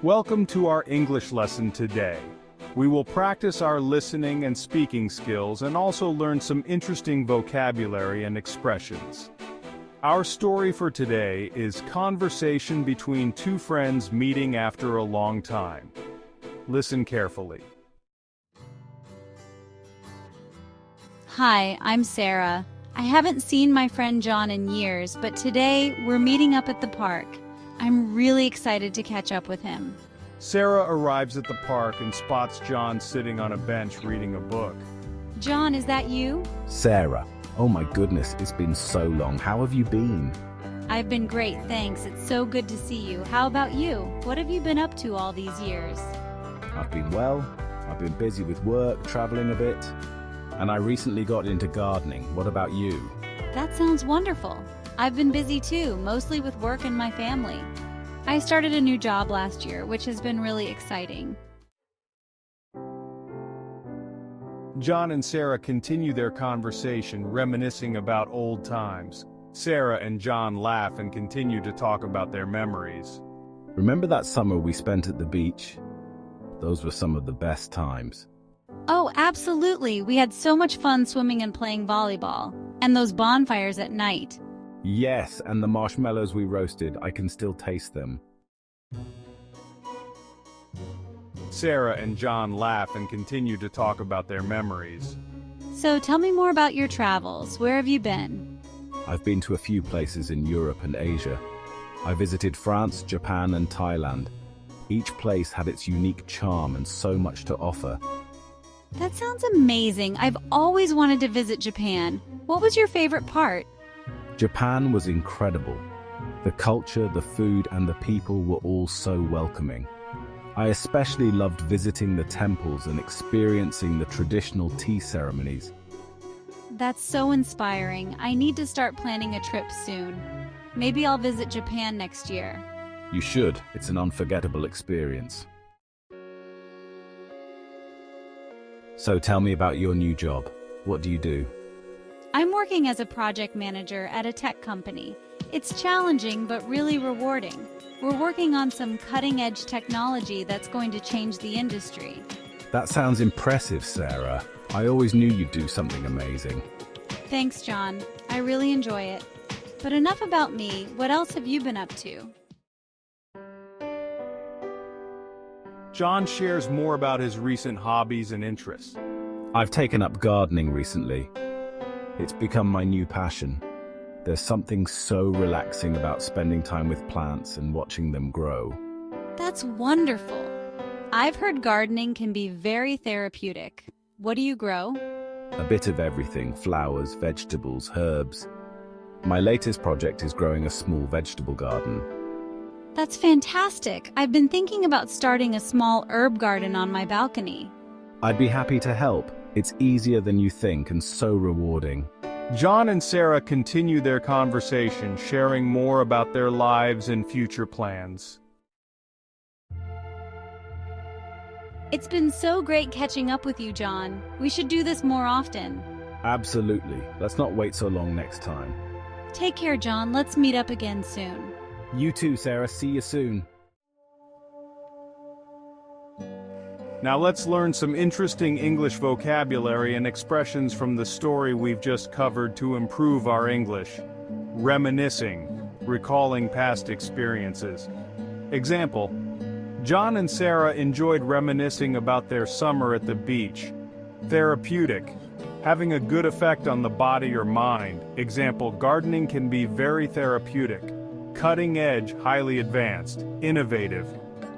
Welcome to our English lesson today. We will practice our listening and speaking skills and also learn some interesting vocabulary and expressions. Our story for today is conversation between two friends meeting after a long time. Listen carefully. Hi, I'm Sarah. I haven't seen my friend John in years, but today we're meeting up at the park. I'm really excited to catch up with him. Sarah arrives at the park and spots John sitting on a bench reading a book. John, is that you? Sarah, oh my goodness, it's been so long. How have you been? I've been great, thanks. It's so good to see you. How about you? What have you been up to all these years? I've been well. I've been busy with work, traveling a bit. And I recently got into gardening. What about you? That sounds wonderful. I've been busy too, mostly with work and my family. I started a new job last year, which has been really exciting. John and Sarah continue their conversation, reminiscing about old times. Sarah and John laugh and continue to talk about their memories. Remember that summer we spent at the beach? Those were some of the best times. Oh, absolutely. We had so much fun swimming and playing volleyball. And those bonfires at night. Yes, and the marshmallows we roasted, I can still taste them. Sarah and John laugh and continue to talk about their memories. So tell me more about your travels. Where have you been? I've been to a few places in Europe and Asia. I visited France, Japan, and Thailand. Each place had its unique charm and so much to offer. That sounds amazing. I've always wanted to visit Japan. What was your favorite part? Japan was incredible. The culture, the food, and the people were all so welcoming. I especially loved visiting the temples and experiencing the traditional tea ceremonies. That's so inspiring. I need to start planning a trip soon. Maybe I'll visit Japan next year. You should. It's an unforgettable experience. So tell me about your new job. What do you do? I'm working as a project manager at a tech company. It's challenging but really rewarding. We're working on some cutting-edge technology that's going to change the industry. That sounds impressive, Sarah. I always knew you'd do something amazing. Thanks, John. I really enjoy it. But enough about me. What else have you been up to? John shares more about his recent hobbies and interests. I've taken up gardening recently. It's become my new passion. There's something so relaxing about spending time with plants and watching them grow. That's wonderful. I've heard gardening can be very therapeutic. What do you grow? A bit of everything: flowers, vegetables, herbs. My latest project is growing a small vegetable garden. That's fantastic. I've been thinking about starting a small herb garden on my balcony. I'd be happy to help. It's easier than you think and so rewarding. John and Sarah continue their conversation, sharing more about their lives and future plans. It's been so great catching up with you, John. We should do this more often. Absolutely. Let's not wait so long next time. Take care, John. Let's meet up again soon. You too, Sarah. See you soon. Now let's learn some interesting English vocabulary and expressions from the story we've just covered to improve our English. Reminiscing, recalling past experiences. Example: John and Sarah enjoyed reminiscing about their summer at the beach. Therapeutic, having a good effect on the body or mind. Example: gardening can be very therapeutic. Cutting edge, highly advanced. Innovative.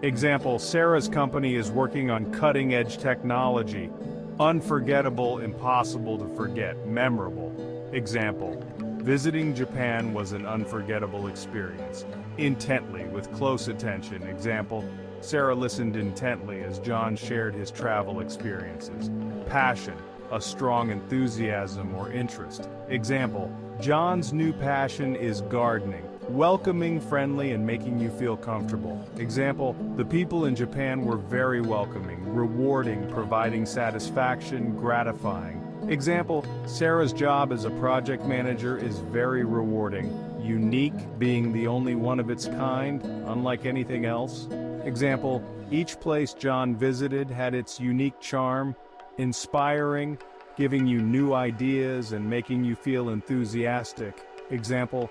Example: Sarah's company is working on cutting-edge technology. Unforgettable, impossible to forget, memorable. Example: visiting Japan was an unforgettable experience. Intently, with close attention. Example: Sarah listened intently as John shared his travel experiences. Passion, a strong enthusiasm or interest. Example: John's new passion is gardening. Welcoming, friendly, and making you feel comfortable. Example: the people in Japan were very welcoming, rewarding, providing satisfaction, gratifying. Example, Sarah's job as a project manager is very rewarding. Unique, being the only one of its kind, unlike anything else. Example, each place John visited had its unique charm. Inspiring, giving you new ideas and making you feel enthusiastic. Example,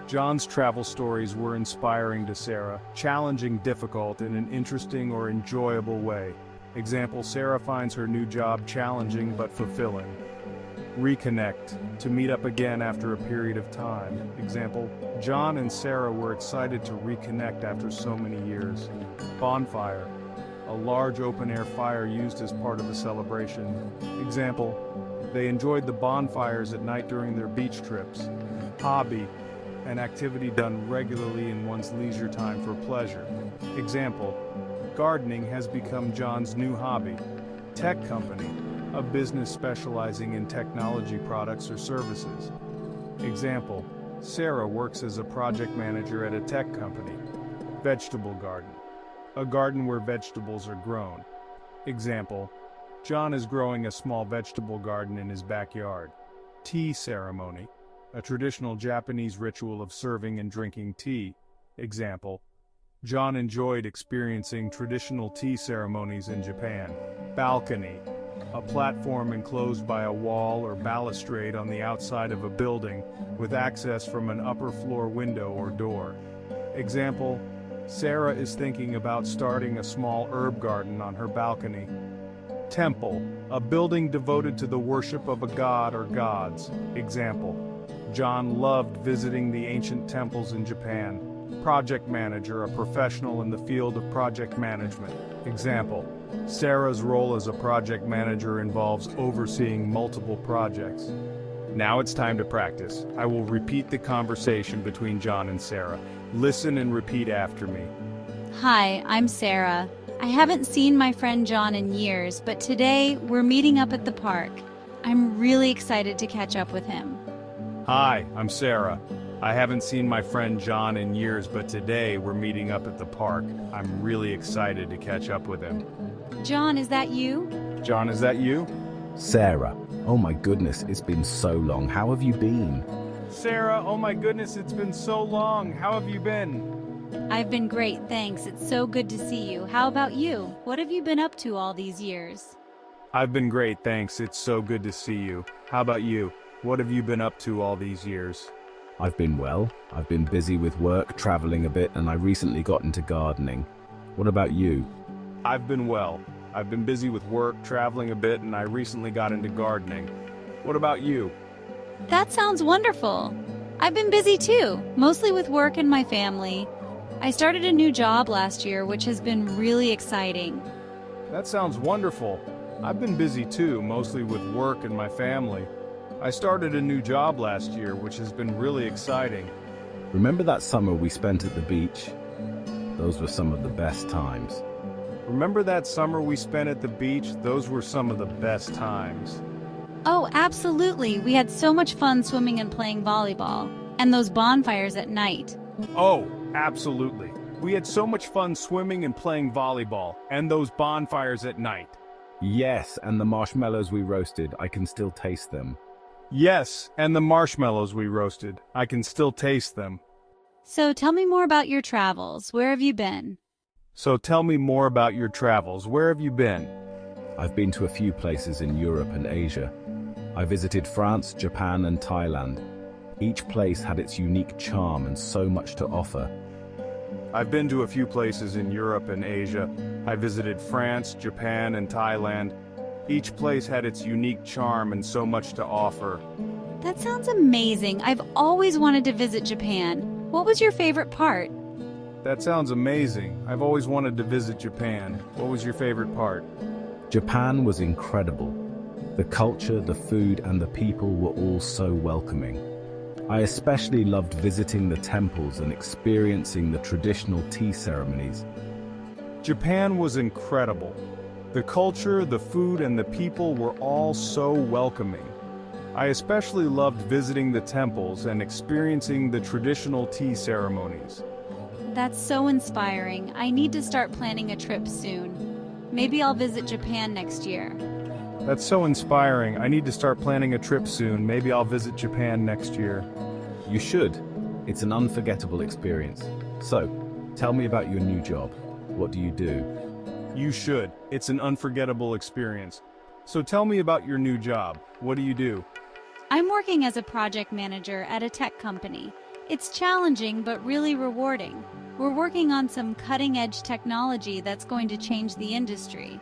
John's travel stories were inspiring to Sarah, challenging difficult in an interesting or enjoyable way. Example, Sarah finds her new job challenging but fulfilling. Reconnect, to meet up again after a period of time. Example, John and Sarah were excited to reconnect after so many years. Bonfire, a large open-air fire used as part of a celebration. Example, they enjoyed the bonfires at night during their beach trips. Hobby, an activity done regularly in one's leisure time for pleasure. Example, gardening has become John's new hobby. Tech company, a business specializing in technology products or services. Example, Sarah works as a project manager at a tech company. Vegetable garden, a garden where vegetables are grown. Example, John is growing a small vegetable garden in his backyard. Tea ceremony, a traditional Japanese ritual of serving and drinking tea. Example, John enjoyed experiencing traditional tea ceremonies in Japan. Balcony, a platform enclosed by a wall or balustrade on the outside of a building with access from an upper floor window or door. Example, Sarah is thinking about starting a small herb garden on her balcony. Temple, a building devoted to the worship of a god or gods. Example, John loved visiting the ancient temples in Japan. Project manager, a professional in the field of project management. Example, Sarah's role as a project manager involves overseeing multiple projects. Now it's time to practice. I will repeat the conversation between John and Sarah. Listen and repeat after me. Hi, I'm Sarah. I haven't seen my friend John in years, but today we're meeting up at the park. I'm really excited to catch up with him. Hi, I'm Sarah. I haven't seen my friend John in years, but today we're meeting up at the park. I'm really excited to catch up with him. John, is that you? John, is that you? Sarah, oh my goodness, it's been so long. How have you been? Sarah, oh my goodness, it's been so long. How have you been? I've been great, thanks. It's so good to see you. How about you? What have you been up to all these years? I've been great, thanks. It's so good to see you. How about you? What have you been up to all these years? I've been well. I've been busy with work, traveling a bit, and I recently got into gardening. What about you? I've been well. I've been busy with work, traveling a bit, and I recently got into gardening. What about you? That sounds wonderful. I've been busy too, mostly with work and my family. I started a new job last year, which has been really exciting. That sounds wonderful. I've been busy too, mostly with work and my family. I started a new job last year, which has been really exciting. Remember that summer we spent at the beach? Those were some of the best times. Remember that summer we spent at the beach? Those were some of the best times. Oh, absolutely. We had so much fun swimming and playing volleyball. And those bonfires at night. Oh, absolutely. We had so much fun swimming and playing volleyball, and those bonfires at night. Yes, and the marshmallows we roasted, I can still taste them. Yes, and the marshmallows we roasted. I can still taste them. So tell me more about your travels. Where have you been? So tell me more about your travels. Where have you been? I've been to a few places in Europe and Asia. I visited France, Japan, and Thailand. Each place had its unique charm and so much to offer. I've been to a few places in Europe and Asia. I visited France, Japan, and Thailand. Each place had its unique charm and so much to offer. That sounds amazing. I've always wanted to visit Japan. What was your favorite part? That sounds amazing. I've always wanted to visit Japan. What was your favorite part? Japan was incredible. The culture, the food, and the people were all so welcoming. I especially loved visiting the temples and experiencing the traditional tea ceremonies. Japan was incredible. The culture, the food, and the people were all so welcoming. I especially loved visiting the temples and experiencing the traditional tea ceremonies. That's so inspiring. I need to start planning a trip soon. Maybe I'll visit Japan next year. That's so inspiring. I need to start planning a trip soon. Maybe I'll visit Japan next year. You should. It's an unforgettable experience. So, tell me about your new job. What do you do? You should. It's an unforgettable experience. So tell me about your new job. What do you do? I'm working as a project manager at a tech company. It's challenging but really rewarding. We're working on some cutting-edge technology that's going to change the industry.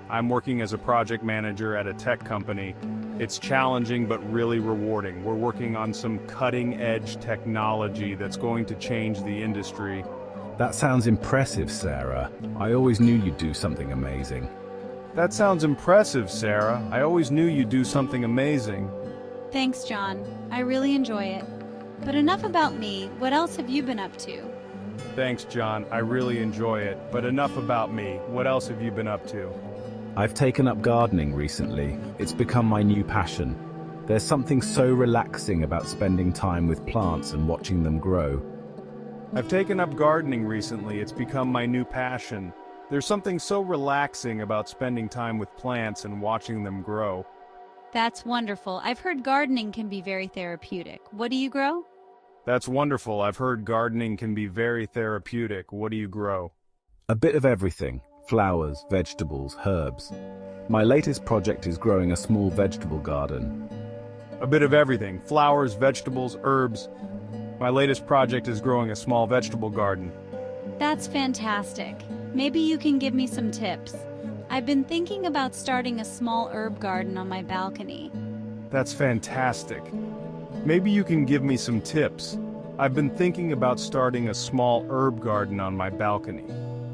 I'm working as a project manager at a tech company. It's challenging but really rewarding. We're working on some cutting-edge technology that's going to change the industry. That sounds impressive, Sarah. I always knew you'd do something amazing. That sounds impressive, Sarah. I always knew you'd do something amazing. Thanks, John. I really enjoy it. But enough about me. What else have you been up to? Thanks, John. I really enjoy it. But enough about me. What else have you been up to? I've taken up gardening recently. It's become my new passion. There's something so relaxing about spending time with plants and watching them grow. I've taken up gardening recently. It's become my new passion. There's something so relaxing about spending time with plants and watching them grow. That's wonderful. I've heard gardening can be very therapeutic. What do you grow? That's wonderful. I've heard gardening can be very therapeutic. What do you grow? A bit of everything. Flowers, vegetables, herbs. My latest project is growing a small vegetable garden. A bit of everything. Flowers, vegetables, herbs. My latest project is growing a small vegetable garden. That's fantastic. Maybe you can give me some tips. I've been thinking about starting a small herb garden on my balcony. That's fantastic. Maybe you can give me some tips. I've been thinking about starting a small herb garden on my balcony.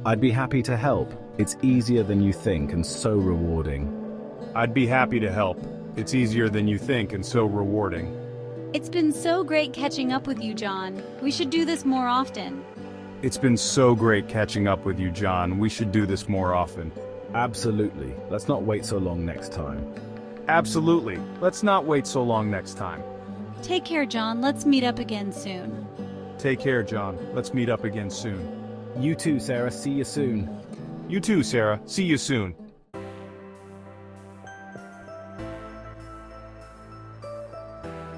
I'd be happy to help. It's easier than you think and so rewarding. I'd be happy to help. It's easier than you think and so rewarding. It's been so great catching up with you, John. We should do this more often. It's been so great catching up with you, John. We should do this more often. Absolutely. Let's not wait so long next time. Absolutely. Let's not wait so long next time. Take care, John. Let's meet up again soon. Take care, John. Let's meet up again soon. You too, Sarah. See you soon. You too, Sarah. See you soon.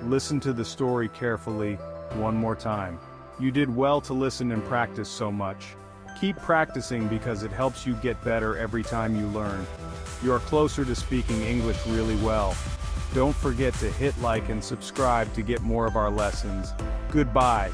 Listen to the story carefully one more time. You did well to listen and practice so much. Keep practicing because it helps you get better every time you learn. You are closer to speaking English really well. Don't forget to hit like and subscribe to get more of our lessons. Goodbye.